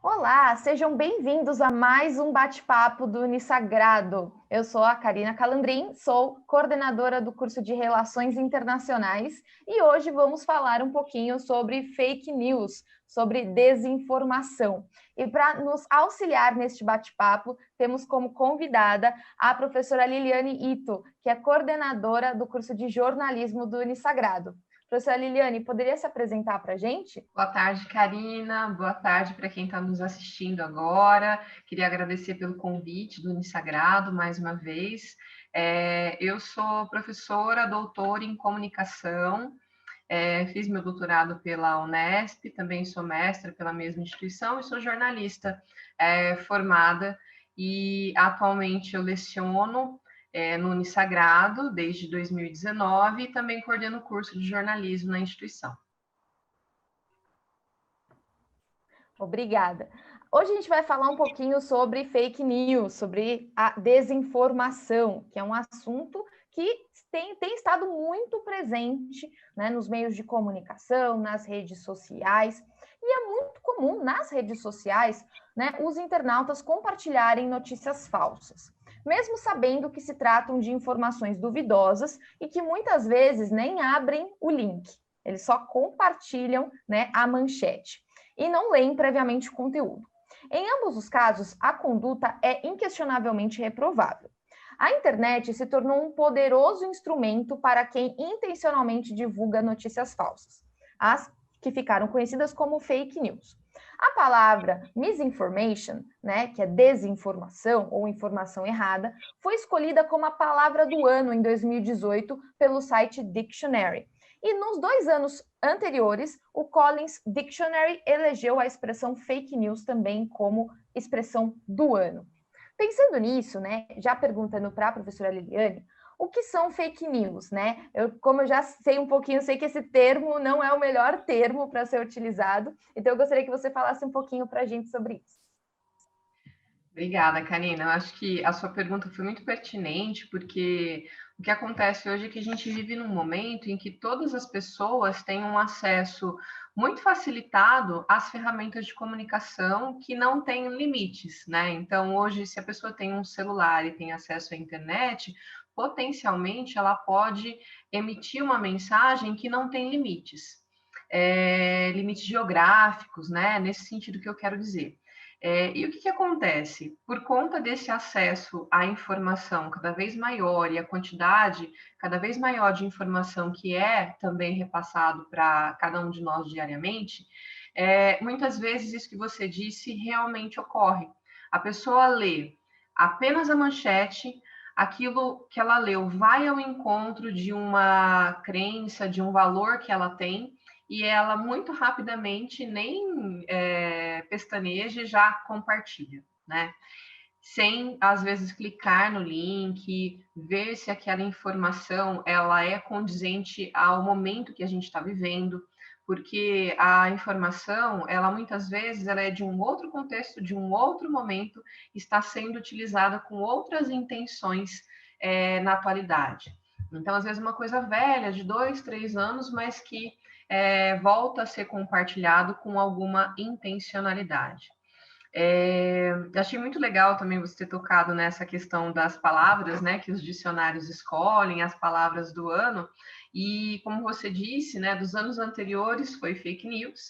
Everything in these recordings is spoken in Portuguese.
Olá, sejam bem-vindos a mais um bate-papo do Unisagrado. Eu sou a Karina Calandrin, sou coordenadora do curso de Relações Internacionais e hoje vamos falar um pouquinho sobre fake news, sobre desinformação. E para nos auxiliar neste bate-papo, temos como convidada a professora Liliane Ito, que é coordenadora do curso de jornalismo do Unisagrado. Professora Liliane, poderia se apresentar para a gente? Boa tarde, Karina. Boa tarde para quem está nos assistindo agora. Queria agradecer pelo convite do Unisagrado mais uma vez. Eu sou professora, doutora em comunicação, fiz meu doutorado pela Unesp, também sou mestra pela mesma instituição e sou jornalista formada e atualmente eu leciono no Unisagrado desde 2019 e também coordeno o curso de jornalismo na instituição. Obrigada. Hoje a gente vai falar um pouquinho sobre fake news, sobre a desinformação, que é um assunto que tem estado muito presente, né, nos meios de comunicação, nas redes sociais. E é muito comum nas redes sociais, né, os internautas compartilharem notícias falsas, mesmo sabendo que se tratam de informações duvidosas e que muitas vezes nem abrem o link. Eles só compartilham, né, a manchete e não leem previamente o conteúdo. Em ambos os casos, a conduta é inquestionavelmente reprovável. A internet se tornou um poderoso instrumento para quem intencionalmente divulga notícias falsas, as que ficaram conhecidas como fake news. A palavra misinformation, né, que é desinformação ou informação errada, foi escolhida como a palavra do ano em 2018 pelo site Dictionary. E nos 2 anos anteriores, o Collins Dictionary elegeu a expressão fake news também como expressão do ano. Pensando nisso, né, já perguntando para a professora Liliane, o que são fake news, né? Como eu já sei um pouquinho, sei que esse termo não é o melhor termo para ser utilizado, então eu gostaria que você falasse um pouquinho para a gente sobre isso. Obrigada, Karina. Eu acho que a sua pergunta foi muito pertinente, porque o que acontece hoje é que a gente vive num momento em que todas as pessoas têm um acesso muito facilitado às ferramentas de comunicação que não têm limites, né? Então, hoje, se a pessoa tem um celular e tem acesso à internet, potencialmente ela pode emitir uma mensagem que não tem limites, limites geográficos, né? Nesse sentido que eu quero dizer. E o que acontece? Por conta desse acesso à informação cada vez maior e a quantidade cada vez maior de informação que é também repassado para cada um de nós diariamente, muitas vezes isso que você disse realmente ocorre. A pessoa lê apenas a manchete, aquilo que ela leu vai ao encontro de uma crença, de um valor que ela tem, e ela muito rapidamente nem pestaneja e já compartilha, né? Sem, às vezes, clicar no link, ver se aquela informação ela é condizente ao momento que a gente está vivendo, porque a informação, ela muitas vezes ela é de um outro contexto, de um outro momento, está sendo utilizada com outras intenções na atualidade. Então, às vezes, uma coisa velha, de 2, 3 anos, mas que volta a ser compartilhado com alguma intencionalidade. Achei muito legal também você ter tocado nessa questão das palavras, né, que os dicionários escolhem, as palavras do ano, e como você disse, né, dos anos anteriores foi fake news,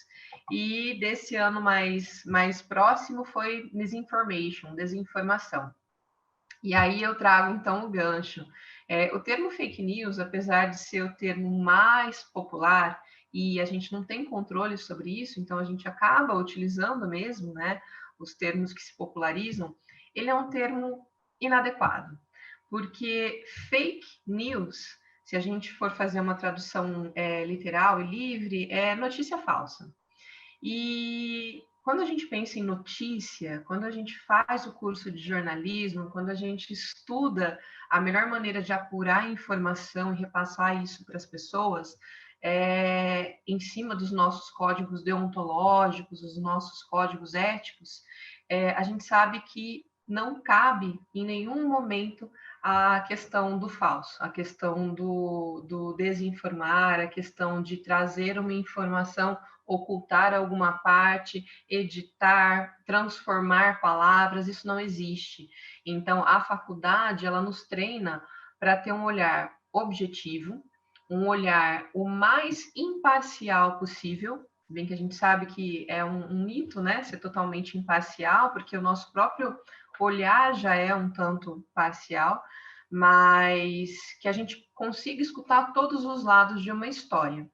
e desse ano mais próximo foi misinformation, desinformação. E aí eu trago então o gancho. O termo fake news, apesar de ser o termo mais popular, e a gente não tem controle sobre isso, então a gente acaba utilizando mesmo, né, os termos que se popularizam, ele é um termo inadequado, porque fake news, se a gente for fazer uma tradução literal e livre, é notícia falsa. E quando a gente pensa em notícia, quando a gente faz o curso de jornalismo, quando a gente estuda a melhor maneira de apurar informação e repassar isso para as pessoas, em cima dos nossos códigos deontológicos, os nossos códigos éticos, a gente sabe que não cabe em nenhum momento a questão do falso, a questão do desinformar, a questão de trazer uma informação ocultar alguma parte, editar, transformar palavras, isso não existe. Então, a faculdade, ela nos treina para ter um olhar objetivo, um olhar o mais imparcial possível, bem que a gente sabe que é um mito, né, ser totalmente imparcial, porque o nosso próprio olhar já é um tanto parcial, mas que a gente consiga escutar todos os lados de uma história.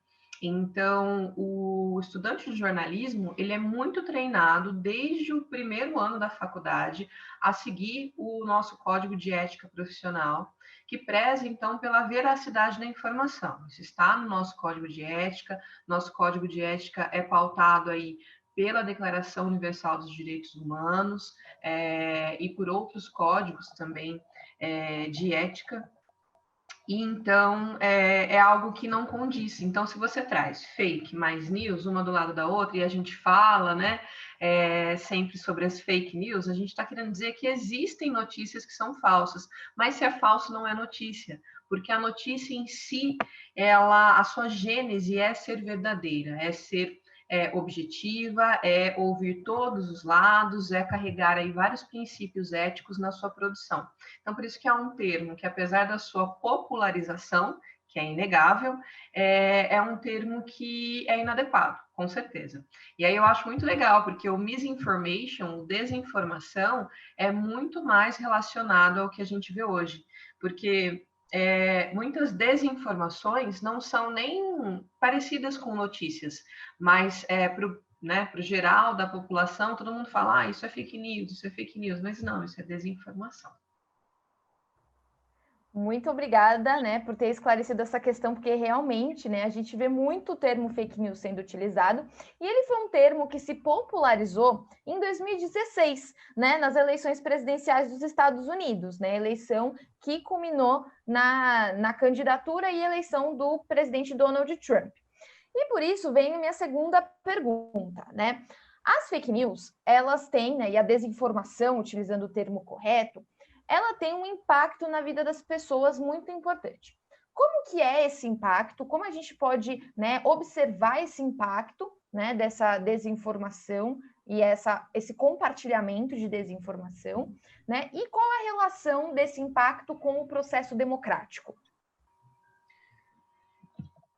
Então, o estudante de jornalismo, ele é muito treinado desde o primeiro ano da faculdade a seguir o nosso código de ética profissional, que preza, então, pela veracidade da informação. Isso está no nosso código de ética. Nosso código de ética é pautado aí pela Declaração Universal dos Direitos Humanos e por outros códigos também de ética. E então é algo que não condiz. Então, se você traz fake mais news, uma do lado da outra, e a gente fala, né, sempre sobre as fake news, a gente está querendo dizer que existem notícias que são falsas, mas se é falso, não é notícia, porque a notícia em si, a sua gênese é ser verdadeira, é ser objetiva, é ouvir todos os lados, é carregar aí vários princípios éticos na sua produção. Então, por isso que é um termo que, apesar da sua popularização, que é inegável, é um termo que é inadequado, com certeza. E aí eu acho muito legal, porque o misinformation, o desinformação, é muito mais relacionado ao que a gente vê hoje, porque muitas desinformações não são nem parecidas com notícias, mas para o geral da população, todo mundo fala, isso é fake news, mas não, isso é desinformação. Muito obrigada, né, por ter esclarecido essa questão, porque realmente, né, a gente vê muito o termo fake news sendo utilizado, e ele foi um termo que se popularizou em 2016, né, nas eleições presidenciais dos Estados Unidos, né, eleição que culminou na candidatura e eleição do presidente Donald Trump. E por isso vem a minha segunda pergunta, né? As fake news, elas têm, né, e a desinformação, utilizando o termo correto, ela tem um impacto na vida das pessoas muito importante. Como que é esse impacto? Como a gente pode, né, observar esse impacto, né, dessa desinformação e esse compartilhamento de desinformação, né? E qual a relação desse impacto com o processo democrático?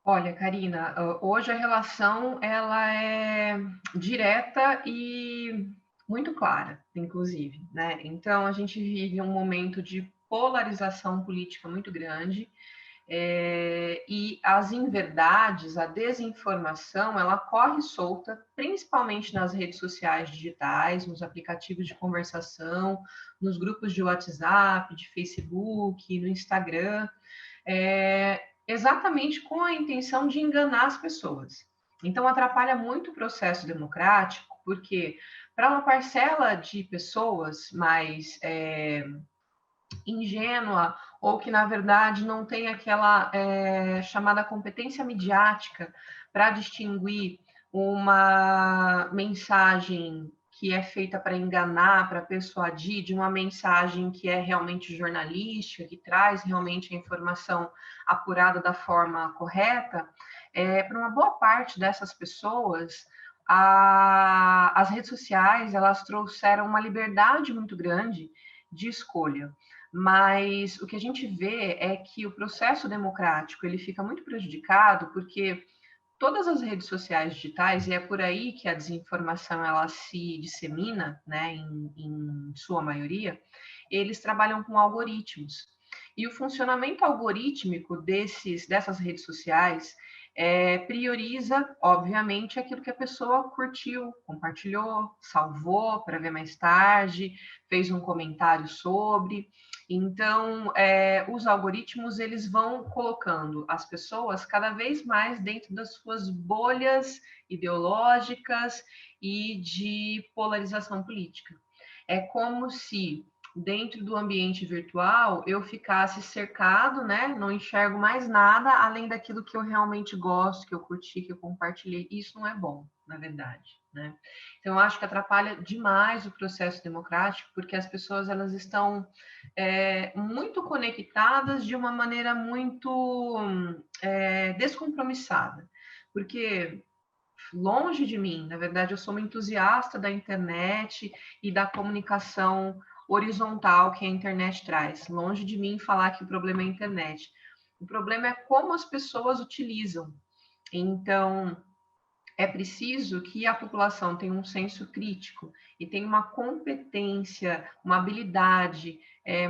Olha, Karina, hoje a relação ela é direta e muito clara, inclusive, né? Então a gente vive um momento de polarização política muito grande e as inverdades, a desinformação, ela corre solta, principalmente nas redes sociais digitais, nos aplicativos de conversação, nos grupos de WhatsApp, de Facebook, no Instagram. Exatamente com a intenção de enganar as pessoas. Então, atrapalha muito o processo democrático, porque para uma parcela de pessoas mais ingênua, ou que, na verdade, não tem aquela chamada competência midiática para distinguir uma mensagem que é feita para enganar, para persuadir, de uma mensagem que é realmente jornalística, que traz realmente a informação apurada da forma correta, para uma boa parte dessas pessoas, as redes sociais elas trouxeram uma liberdade muito grande de escolha. Mas o que a gente vê é que o processo democrático ele fica muito prejudicado porque todas as redes sociais digitais, e é por aí que a desinformação ela se dissemina, né, em sua maioria, eles trabalham com algoritmos. E o funcionamento algorítmico dessas redes sociais prioriza, obviamente, aquilo que a pessoa curtiu, compartilhou, salvou para ver mais tarde, fez um comentário sobre. Então, os algoritmos eles vão colocando as pessoas cada vez mais dentro das suas bolhas ideológicas e de polarização política. É como se dentro do ambiente virtual eu ficasse cercado, né? Não enxergo mais nada além daquilo que eu realmente gosto, que eu curti, que eu compartilhei. Isso não é bom, na verdade, né? Então, eu acho que atrapalha demais o processo democrático, porque as pessoas elas estão muito conectadas de uma maneira muito descompromissada. Porque longe de mim. Na verdade, eu sou uma entusiasta da internet e da comunicação horizontal que a internet traz. Longe de mim falar que o problema é a internet. O problema é como as pessoas utilizam. Então, é preciso que a população tenha um senso crítico e tenha uma competência, uma habilidade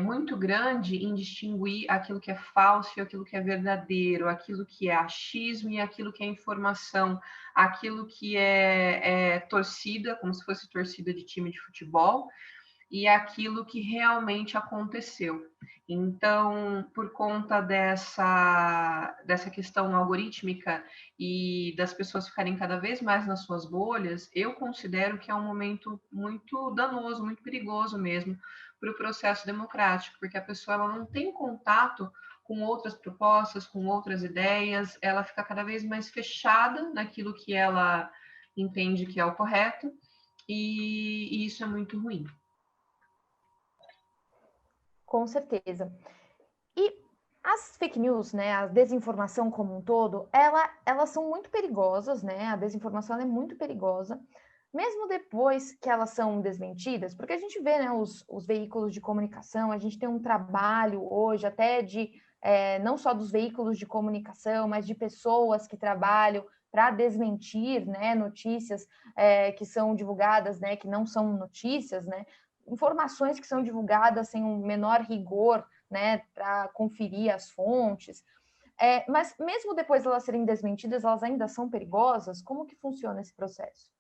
muito grande em distinguir aquilo que é falso e aquilo que é verdadeiro, aquilo que é achismo e aquilo que é informação, aquilo que é torcida, como se fosse torcida de time de futebol, e aquilo que realmente aconteceu. Então, por conta dessa questão algorítmica e das pessoas ficarem cada vez mais nas suas bolhas, eu considero que é um momento muito danoso, muito perigoso mesmo para o processo democrático, porque a pessoa ela não tem contato com outras propostas, com outras ideias, ela fica cada vez mais fechada naquilo que ela entende que é o correto, e isso é muito ruim. Com certeza. E as fake news, né, a desinformação como um todo, elas são muito perigosas, né? A desinformação é muito perigosa, mesmo depois que elas são desmentidas, porque a gente vê, né, os veículos de comunicação, a gente tem um trabalho hoje até de não só dos veículos de comunicação, mas de pessoas que trabalham para desmentir, né, notícias que são divulgadas, né, que não são notícias, né? Informações que são divulgadas sem um menor rigor, né, para conferir as fontes. Mas mesmo depois de elas serem desmentidas, elas ainda são perigosas? Como que funciona esse processo?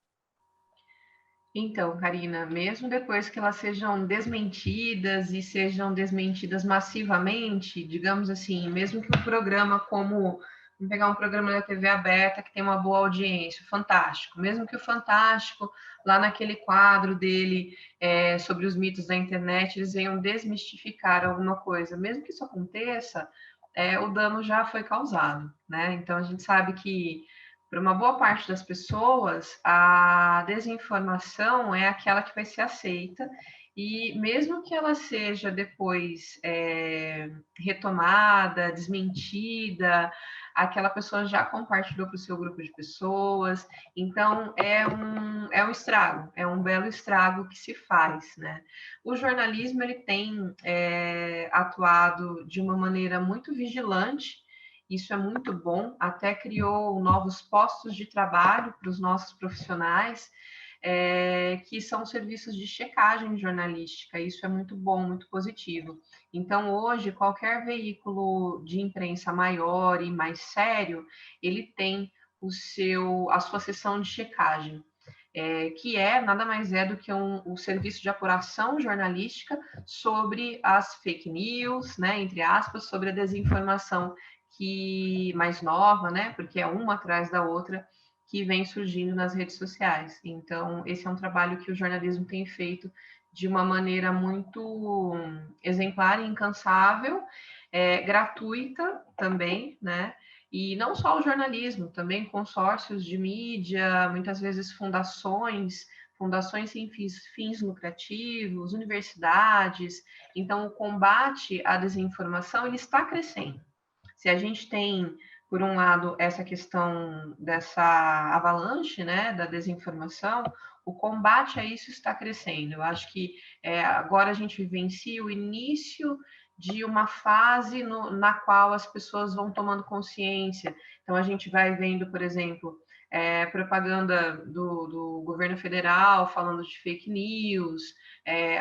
Então, Karina, mesmo depois que elas sejam desmentidas e sejam desmentidas massivamente, digamos assim, mesmo que um programa como, vamos pegar um programa da TV aberta que tem uma boa audiência, Fantástico, mesmo que o Fantástico, lá naquele quadro dele sobre os mitos da internet, eles venham desmistificar alguma coisa, mesmo que isso aconteça, o dano já foi causado, né? Então, a gente sabe que para uma boa parte das pessoas, a desinformação é aquela que vai ser aceita, e mesmo que ela seja depois retomada, desmentida, aquela pessoa já compartilhou para o seu grupo de pessoas, então é um estrago, é um belo estrago que se faz, né? O jornalismo ele tem atuado de uma maneira muito vigilante. Isso é muito bom, até criou novos postos de trabalho para os nossos profissionais, que são serviços de checagem jornalística. Isso é muito bom, muito positivo. Então, hoje, qualquer veículo de imprensa maior e mais sério, ele tem a sua seção de checagem. Que nada mais é do que um serviço de apuração jornalística sobre as fake news, né, entre aspas, sobre a desinformação que mais nova, né? Porque é uma atrás da outra que vem surgindo nas redes sociais. Então, esse é um trabalho que o jornalismo tem feito de uma maneira muito exemplar e incansável, gratuita também, né? E não só o jornalismo, também consórcios de mídia, muitas vezes fundações sem fins lucrativos, universidades. Então, o combate à desinformação ele está crescendo. Se a gente tem, por um lado, essa questão dessa avalanche, né, da desinformação, o combate a isso está crescendo. Eu acho que agora a gente vivencia o início de uma fase na qual as pessoas vão tomando consciência. Então, a gente vai vendo, por exemplo, propaganda do governo federal falando de fake news,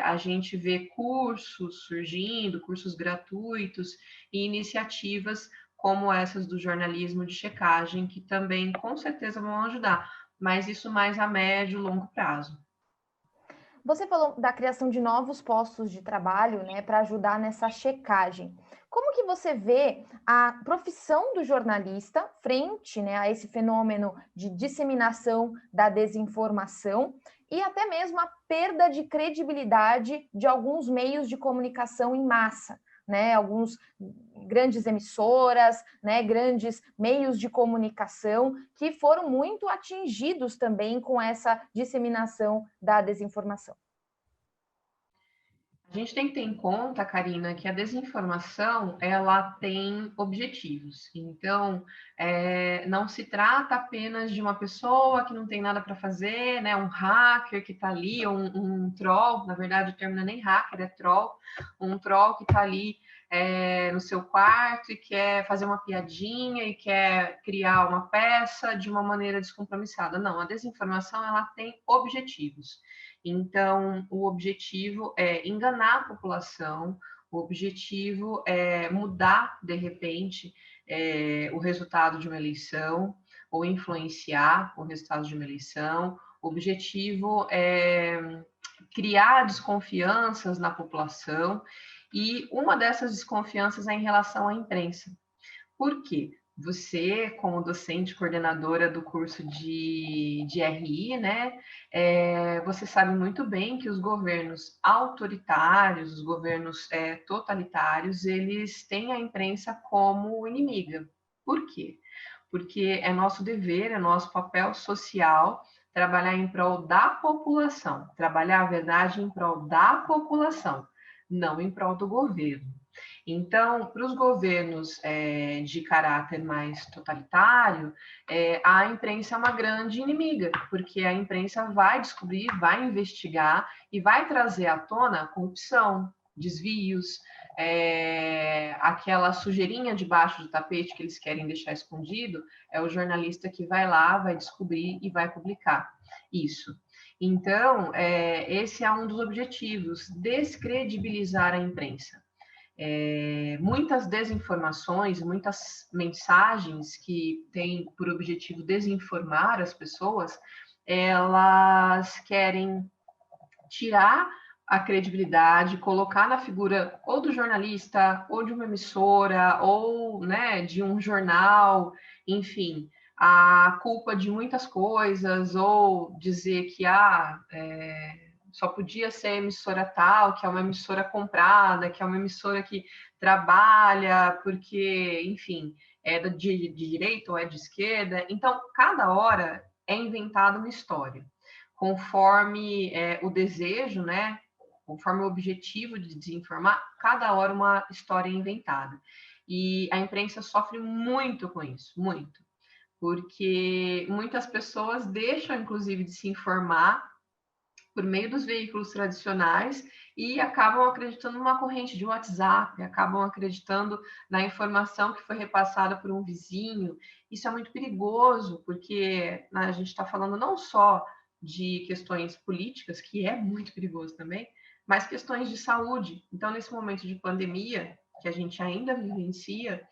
a gente vê cursos surgindo, cursos gratuitos e iniciativas como essas do jornalismo de checagem, que também com certeza vão ajudar, mas isso mais a médio e longo prazo. Você falou da criação de novos postos de trabalho, né, para ajudar nessa checagem. Como que você vê a profissão do jornalista frente, né, a esse fenômeno de disseminação da desinformação e até mesmo a perda de credibilidade de alguns meios de comunicação em massa, né, alguns grandes emissoras, né, grandes meios de comunicação que foram muito atingidos também com essa disseminação da desinformação? gente tem que ter em conta, Karina, que a desinformação, ela tem objetivos. Então, não se trata apenas de uma pessoa que não tem nada para fazer, né? Um hacker que está ali, ou um troll, na verdade o termo não é nem hacker, é troll, um troll que está ali no seu quarto e quer fazer uma piadinha e quer criar uma peça de uma maneira descompromissada. Não, a desinformação, ela tem objetivos. Então, o objetivo é enganar a população, o objetivo é mudar, de repente, o resultado de uma eleição, ou influenciar o resultado de uma eleição. O objetivo é criar desconfianças na população, e uma dessas desconfianças é em relação à imprensa. Por quê? Você, como docente coordenadora do curso de RI, né, você sabe muito bem que os governos autoritários, os governos totalitários, eles têm a imprensa como inimiga. Por quê? Porque é nosso dever, é nosso papel social trabalhar em prol da população, trabalhar a verdade em prol da população, não em prol do governo. Então, para os governos de caráter mais totalitário, a imprensa é uma grande inimiga, porque a imprensa vai descobrir, vai investigar e vai trazer à tona corrupção, desvios, aquela sujeirinha debaixo do tapete que eles querem deixar escondido, é o jornalista que vai lá, vai descobrir e vai publicar isso. Então, esse é um dos objetivos, descredibilizar a imprensa. Muitas desinformações, muitas mensagens que têm por objetivo desinformar as pessoas, elas querem tirar a credibilidade, colocar na figura ou do jornalista, ou de uma emissora, ou, né, de um jornal, enfim, a culpa de muitas coisas, ou dizer que só podia ser a emissora tal, que é uma emissora comprada, que é uma emissora que trabalha porque, enfim, é de direita ou é de esquerda. Então, cada hora é inventada uma história, conforme o desejo, né? Conforme o objetivo de desinformar, cada hora uma história é inventada. E a imprensa sofre muito com isso, muito. Porque muitas pessoas deixam, inclusive, de se informar por meio dos veículos tradicionais e acabam acreditando numa corrente de WhatsApp, acabam acreditando na informação que foi repassada por um vizinho. Isso é muito perigoso, porque a gente está falando não só de questões políticas, que é muito perigoso também, mas questões de saúde. Então, nesse momento de pandemia, que a gente ainda vivencia,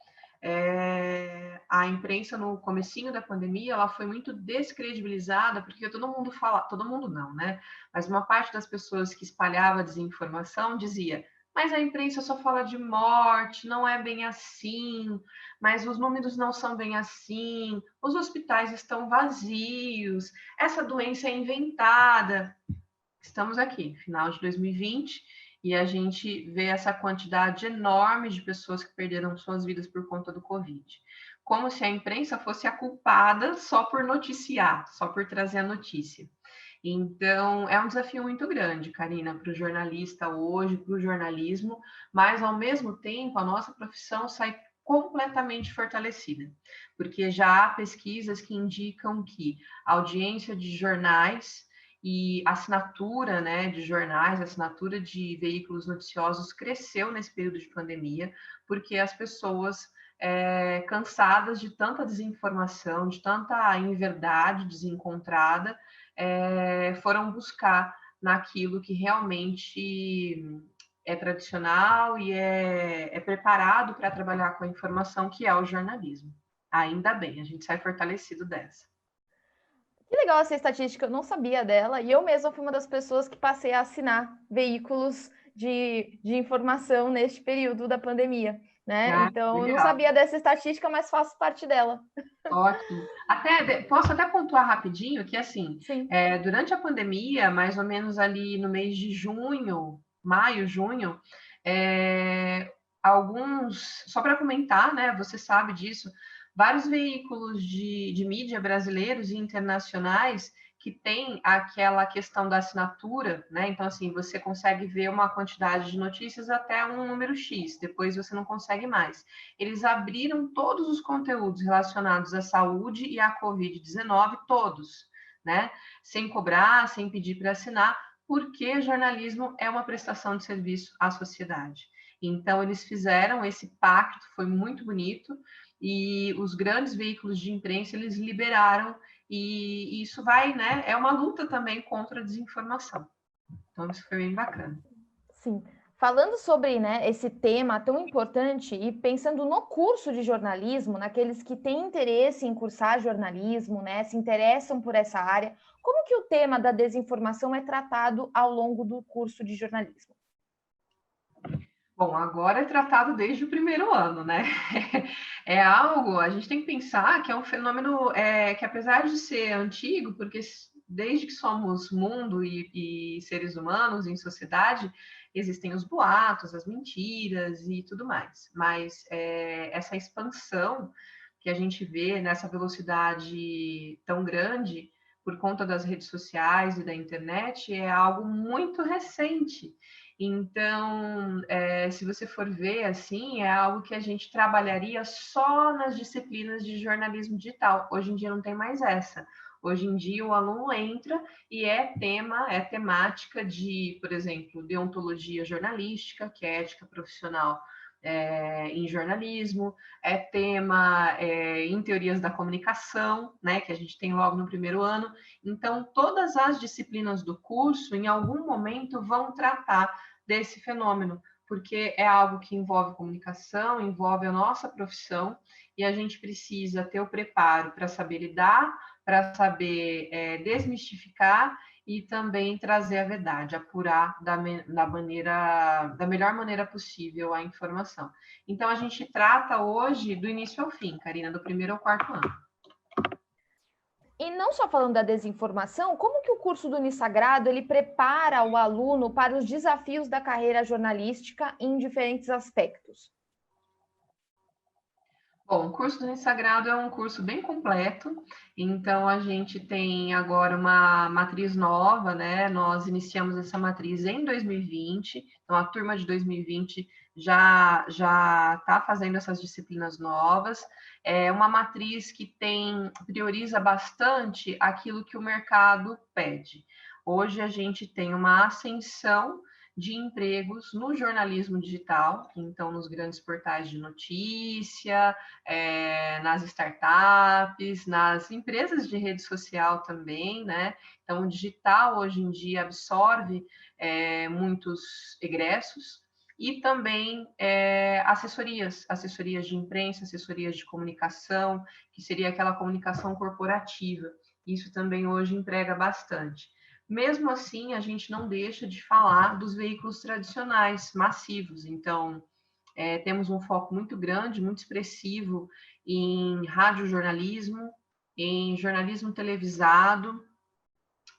a imprensa no comecinho da pandemia, ela foi muito descredibilizada, porque todo mundo fala, todo mundo não, né? Mas uma parte das pessoas que espalhava desinformação dizia: mas a imprensa só fala de morte, não é bem assim, mas os números não são bem assim, os hospitais estão vazios, essa doença é inventada. Estamos aqui, final de 2020, e a gente vê essa quantidade enorme de pessoas que perderam suas vidas por conta do Covid. Como se a imprensa fosse a culpada só por noticiar, só por trazer a notícia. Então, é um desafio muito grande, Karina, para o jornalista hoje, para o jornalismo, mas, ao mesmo tempo, a nossa profissão sai completamente fortalecida, porque já há pesquisas que indicam que a audiência de jornais e assinatura, né, de jornais, assinatura de veículos noticiosos cresceu nesse período de pandemia, porque as pessoas cansadas de tanta desinformação, de tanta inverdade desencontrada, foram buscar naquilo que realmente é tradicional e é preparado para trabalhar com a informação, que é o jornalismo. Ainda bem, a gente sai fortalecido dessa. Que legal essa estatística, eu não sabia dela, e eu mesma fui uma das pessoas que passei a assinar veículos de informação neste período da pandemia, né? Então, eu não sabia dessa estatística, mas faço parte dela. Ótimo. Posso até pontuar rapidinho que, assim, durante a pandemia, mais ou menos ali no mês de junho, maio, junho, só para comentar, né, você sabe disso, vários veículos de mídia brasileiros e internacionais que tem aquela questão da assinatura, né? Então, assim, você consegue ver uma quantidade de notícias até um número X, depois você não consegue mais. Eles abriram todos os conteúdos relacionados à saúde e à Covid-19, todos, né? Sem cobrar, sem pedir para assinar, porque jornalismo é uma prestação de serviço à sociedade. Então, eles fizeram esse pacto, foi muito bonito, e os grandes veículos de imprensa, eles liberaram, e isso vai, né, é uma luta também contra a desinformação. Então, isso foi bem bacana. Sim. Falando sobre, né, esse tema tão importante e pensando no curso de jornalismo, naqueles que têm interesse em cursar jornalismo, né, se interessam por essa área, como que o tema da desinformação é tratado ao longo do curso de jornalismo? Bom, agora é tratado desde o primeiro ano, né? É algo, a gente tem que pensar que é um fenômeno que, apesar de ser antigo, porque desde que somos mundo e seres humanos em sociedade, existem os boatos, as mentiras e tudo mais. Mas essa expansão que a gente vê nessa velocidade tão grande por conta das redes sociais e da internet é algo muito recente. Então, se você for ver assim, é algo que a gente trabalharia só nas disciplinas de jornalismo digital. Hoje em dia não tem mais essa. Hoje em dia o aluno entra e é temática de, por exemplo, deontologia jornalística, que é ética profissional em jornalismo, é tema em teorias da comunicação, né, que a gente tem logo no primeiro ano. Então, todas as disciplinas do curso, em algum momento, vão tratar desse fenômeno, porque é algo que envolve comunicação, envolve a nossa profissão, e a gente precisa ter o preparo para saber lidar, para saber desmistificar e também trazer a verdade, apurar da melhor maneira possível a informação. Então, a gente trata hoje do início ao fim, Karina, do primeiro ao quarto ano. E não só falando da desinformação, como que o curso do Unisagrado ele prepara o aluno para os desafios da carreira jornalística em diferentes aspectos? Bom, o curso do Unisagrado é um curso bem completo, então a gente tem agora uma matriz nova, né? Nós iniciamos essa matriz em 2020, então a turma de 2020 já está fazendo essas disciplinas novas. É uma matriz que prioriza bastante aquilo que o mercado pede. Hoje a gente tem uma ascensão de empregos no jornalismo digital, então nos grandes portais de notícia, nas startups, nas empresas de rede social também, né? Então, o digital hoje em dia absorve muitos egressos e também assessorias de imprensa, assessorias de comunicação, que seria aquela comunicação corporativa. Isso também hoje emprega bastante. Mesmo assim, a gente não deixa de falar dos veículos tradicionais, massivos. Então, temos um foco muito grande, muito expressivo em radiojornalismo, em jornalismo televisado,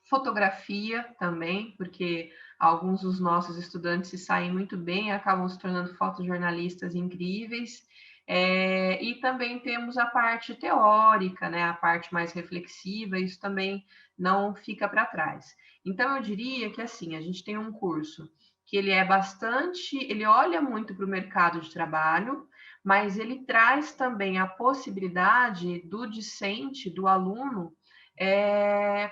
fotografia também, porque alguns dos nossos estudantes se saem muito bem, acabam se tornando fotojornalistas incríveis. E também temos a parte teórica, né, a parte mais reflexiva, isso também não fica para trás. Então, eu diria que, assim, a gente tem um curso que ele olha muito para o mercado de trabalho, mas ele traz também a possibilidade do discente, do aluno,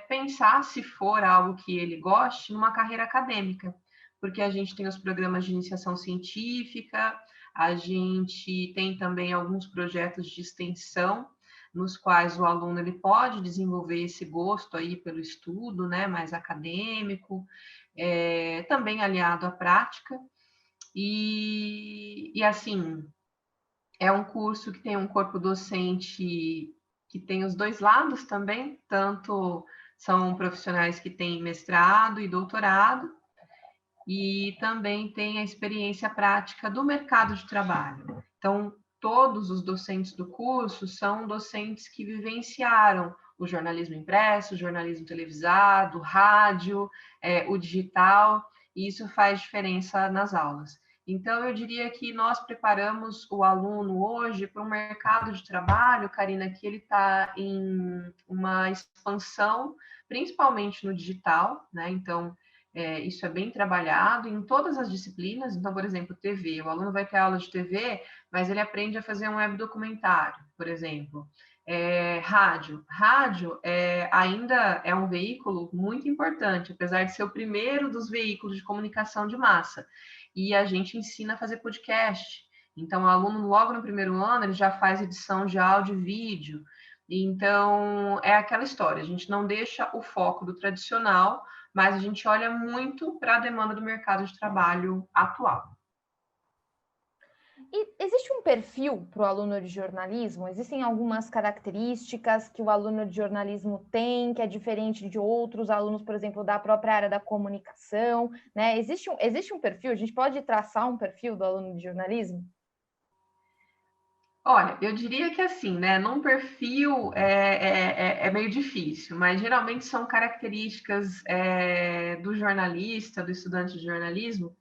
pensar, se for algo que ele goste, numa carreira acadêmica, porque a gente tem os programas de iniciação científica, a gente tem também alguns projetos de extensão, nos quais o aluno ele pode desenvolver esse gosto aí pelo estudo, né, mais acadêmico, também aliado à prática, e assim, é um curso que tem um corpo docente que tem os dois lados também, tanto são profissionais que têm mestrado e doutorado, e também tem a experiência prática do mercado de trabalho. Então, todos os docentes do curso são docentes que vivenciaram o jornalismo impresso, o jornalismo televisado, o rádio, o digital, e isso faz diferença nas aulas. Então, eu diria que nós preparamos o aluno hoje para um mercado de trabalho, Karina, que ele está em uma expansão, principalmente no digital, né? Então, isso é bem trabalhado em todas as disciplinas. Então, por exemplo, TV, o aluno vai ter aula de TV, mas ele aprende a fazer um web documentário, por exemplo. Rádio ainda é um veículo muito importante, apesar de ser o primeiro dos veículos de comunicação de massa. E a gente ensina a fazer podcast. Então, o aluno, logo no primeiro ano, ele já faz edição de áudio e vídeo. Então, é aquela história, a gente não deixa o foco do tradicional, mas a gente olha muito para a demanda do mercado de trabalho atual. E existe um perfil para o aluno de jornalismo? Existem algumas características que o aluno de jornalismo tem, que é diferente de outros alunos, por exemplo, da própria área da comunicação, né? Existe um perfil? A gente pode traçar um perfil do aluno de jornalismo? Olha, eu diria que assim, né? Num perfil é meio difícil, mas geralmente são características do jornalista, do estudante de jornalismo,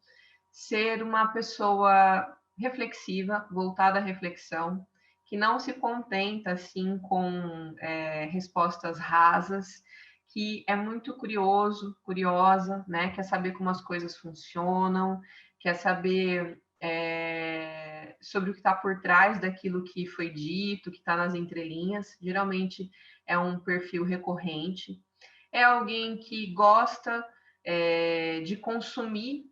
ser uma pessoa reflexiva, voltada à reflexão, que não se contenta assim com respostas rasas, que é muito curiosa, né? Quer saber como as coisas funcionam, quer saber sobre o que está por trás daquilo que foi dito, que está nas entrelinhas. Geralmente é um perfil recorrente. É alguém que gosta de consumir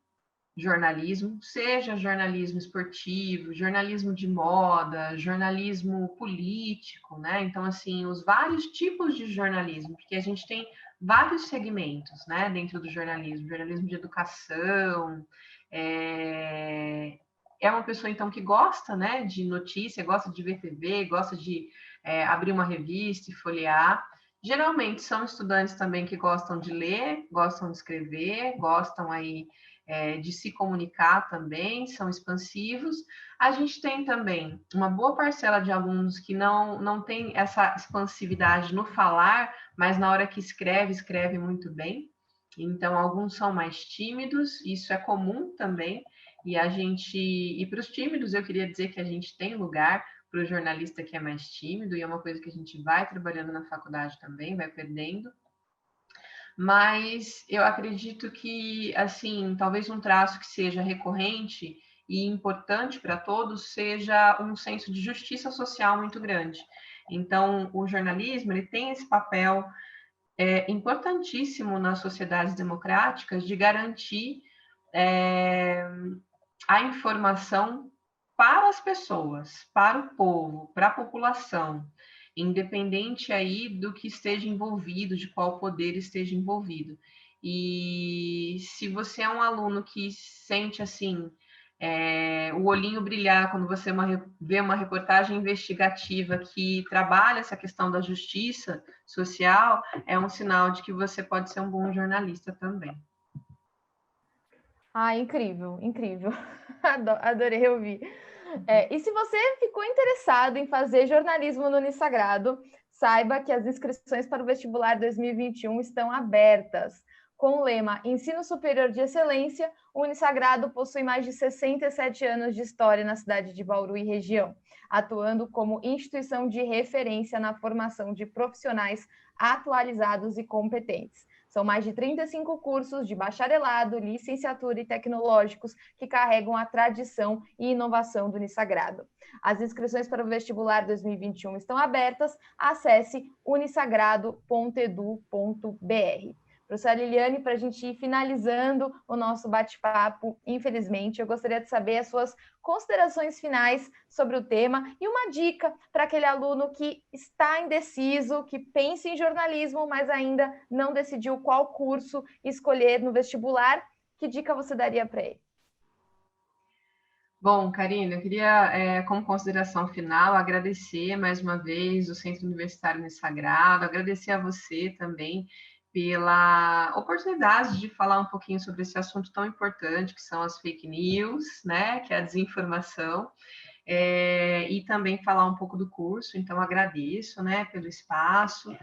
jornalismo, seja jornalismo esportivo, jornalismo de moda, jornalismo político, né? Então, assim, os vários tipos de jornalismo, porque a gente tem vários segmentos, né, dentro do jornalismo, jornalismo de educação, é uma pessoa, então, que gosta, né, de notícia, gosta de ver TV, gosta de abrir uma revista e folhear. Geralmente são estudantes também que gostam de ler, gostam de escrever, gostam aí de se comunicar também, são expansivos. A gente tem também uma boa parcela de alunos que não tem essa expansividade no falar, mas na hora que escreve, escreve muito bem. Então, alguns são mais tímidos, isso é comum também. E para os tímidos, eu queria dizer que a gente tem lugar para o jornalista que é mais tímido, e é uma coisa que a gente vai trabalhando na faculdade também, vai perdendo. Mas eu acredito que, assim, talvez um traço que seja recorrente e importante para todos seja um senso de justiça social muito grande. Então, o jornalismo ele tem esse papel importantíssimo nas sociedades democráticas de garantir a informação para as pessoas, para o povo, para a população, independente aí do que esteja envolvido, de qual poder esteja envolvido. E se você é um aluno que sente assim o olhinho brilhar quando você vê uma reportagem investigativa que trabalha essa questão da justiça social, é um sinal de que você pode ser um bom jornalista também. Ah, incrível, incrível. Adorei ouvir. E se você ficou interessado em fazer jornalismo no Unisagrado, saiba que as inscrições para o vestibular 2021 estão abertas. Com o lema Ensino Superior de Excelência, o Unisagrado possui mais de 67 anos de história na cidade de Bauru e região, atuando como instituição de referência na formação de profissionais atualizados e competentes. São mais de 35 cursos de bacharelado, licenciatura e tecnológicos que carregam a tradição e inovação do Unisagrado. As inscrições para o vestibular 2021 estão abertas. Acesse unisagrado.edu.br. Professora Liliane, para a gente ir finalizando o nosso bate-papo, infelizmente, eu gostaria de saber as suas considerações finais sobre o tema e uma dica para aquele aluno que está indeciso, que pensa em jornalismo, mas ainda não decidiu qual curso escolher no vestibular. Que dica você daria para ele? Bom, Karina, eu queria, como consideração final, agradecer mais uma vez o Centro Universitário Unisagrado, agradecer a você também pela oportunidade de falar um pouquinho sobre esse assunto tão importante, que são as fake news, né, que é a desinformação, e também falar um pouco do curso. Então, agradeço, né, pelo espaço,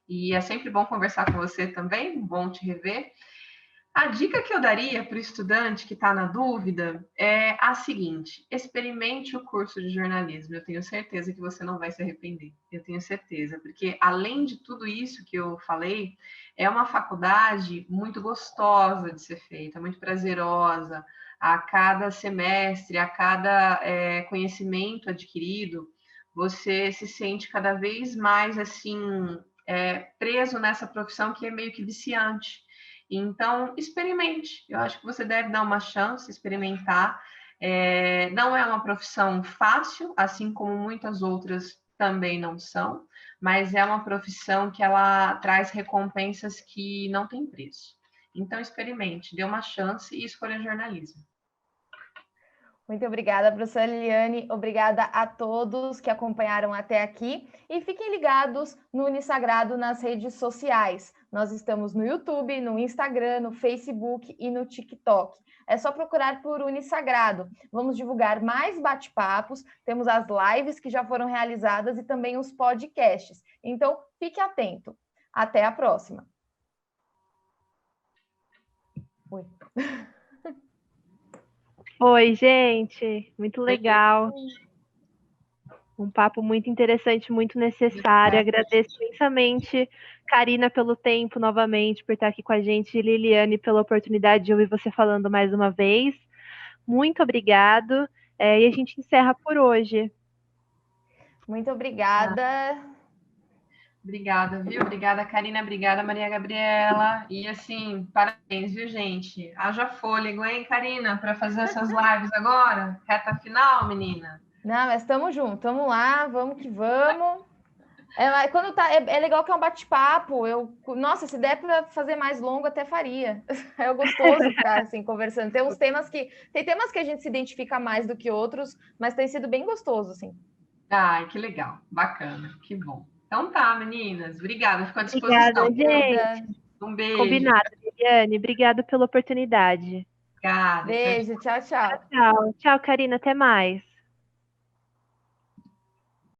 e é sempre bom conversar com você também, bom te rever. A dica que eu daria para o estudante que está na dúvida é a seguinte: experimente o curso de jornalismo. Eu tenho certeza que você não vai se arrepender. Eu tenho certeza, porque além de tudo isso que eu falei, é uma faculdade muito gostosa de ser feita, muito prazerosa. A cada semestre, a cada conhecimento adquirido, você se sente cada vez mais assim preso nessa profissão que é meio que viciante. Então, experimente. Eu acho que você deve dar uma chance, experimentar. Não é uma profissão fácil, assim como muitas outras também não são, mas é uma profissão que ela traz recompensas que não tem preço. Então, experimente, dê uma chance e escolha jornalismo. Muito obrigada, professora Liliane. Obrigada a todos que acompanharam até aqui. E fiquem ligados no Unisagrado nas redes sociais. Nós estamos no YouTube, no Instagram, no Facebook e no TikTok. É só procurar por Unisagrado. Vamos divulgar mais bate-papos, temos as lives que já foram realizadas e também os podcasts. Então, fique atento. Até a próxima. Oi. Oi, gente. Muito legal. Um papo muito interessante, muito necessário. Agradeço imensamente, Karina, pelo tempo novamente, por estar aqui com a gente, e Liliane, pela oportunidade de ouvir você falando mais uma vez. Muito obrigado. E a gente encerra por hoje. Muito obrigada. Obrigada, viu? Obrigada, Karina. Obrigada, Maria Gabriela. E assim, parabéns, viu, gente? Haja fôlego, hein, Karina, para fazer essas lives agora? Reta final, menina? Não, mas estamos juntos, estamos lá, vamos que vamos. É legal que é um bate-papo. Nossa, se der para fazer mais longo, até faria. É gostoso ficar assim conversando. Tem temas que a gente se identifica mais do que outros, mas tem sido bem gostoso, assim. Ai, que legal, bacana, que bom. Então tá, meninas, obrigada, fico à disposição. Obrigada, gente. Um beijo. Combinado, Liliane. Obrigada pela oportunidade. Obrigada. Beijo, tchau, tchau. Tchau, tchau, Karina, até mais.